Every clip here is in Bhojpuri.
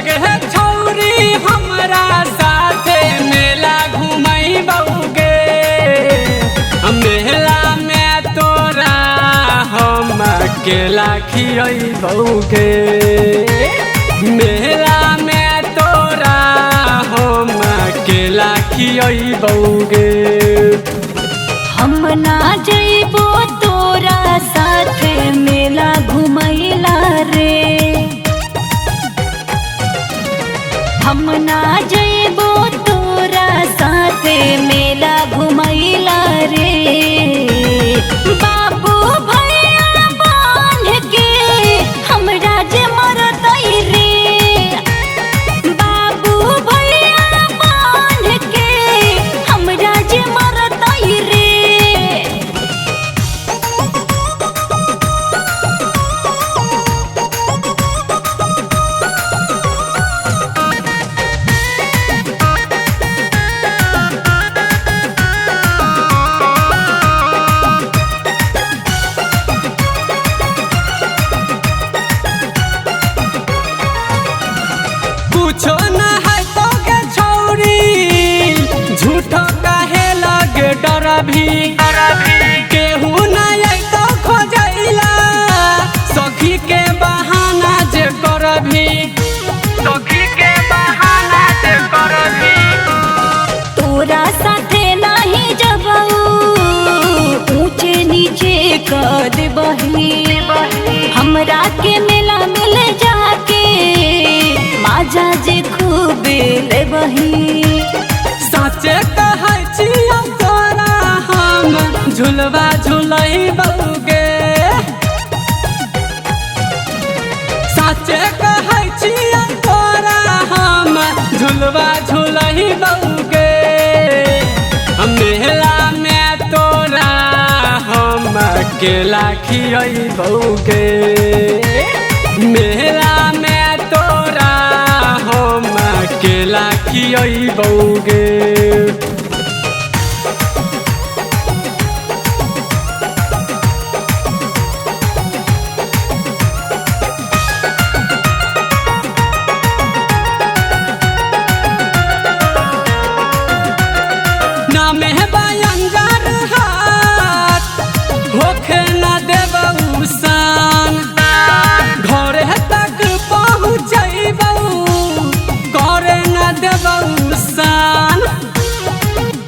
जगह छौरी हमरा साथे मेला घुमैबौगे। मेला में तोरा हम अकेला खियैबौगे। मेला में तोरा हम अकेला खियैबौगे। हम ना जइबो तोरा साथे मेला घुमैला रे। हम ना जइबो तोरा साथे मेला घुमैला रे। बाबू भैया बांध के हमरा जे मरतै रे। बाबू भैया बांध के हमरा जे मरतै रे। कुछो न है तो के छौरी झूठो काहे लगे डर भी। केहू न है तो खोजैला सखी के बहाना जे कर भी। सखी के बहाना जे कर भी। तोरा साथे नाही जबऊ ऊंचे नीचे कर देबही। हमरा के मेला मिल जाके माजा जे खूब लेबही। सचे कहै छियौ तोरा हम झुलवा झुलैबौगे। सचे कहै छियौ तोरा हम झुलवा झुलैबौगे। मेला में तोरा हम अकेला खियैबौगे। मेला में तोरा हम अकेला खियैबौगे। नामे बयंगर हाथ होखे न देबौ सान। घरे तक पहुँचैबौ करे न देबौ सान।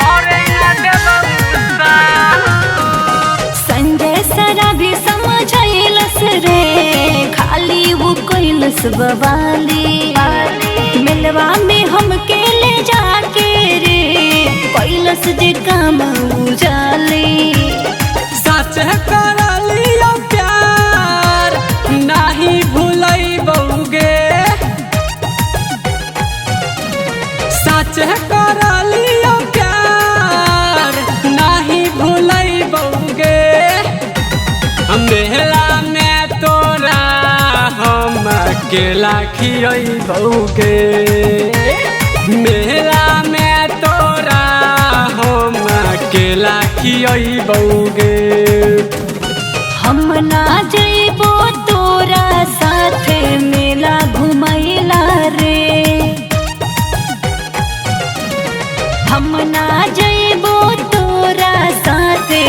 करे न देबौ सान। संजय सरा भी समझैलस रे खाली वो कैलस बवाली। मेलवा में हमके ले जाके रे कैलस जे काम उजाली। सच करलियो प्यार नाही भुलैबौगे। सच करलियो प्यार नाही भुलैबौगे। मेला में तोरा हम अकेला खियैबौगे। मेला में तोरा हम अकेला खियैबौगे। हम ना जइबो तोरा साथे मेला घुमैला रे। हम ना जइबो तोरा साथे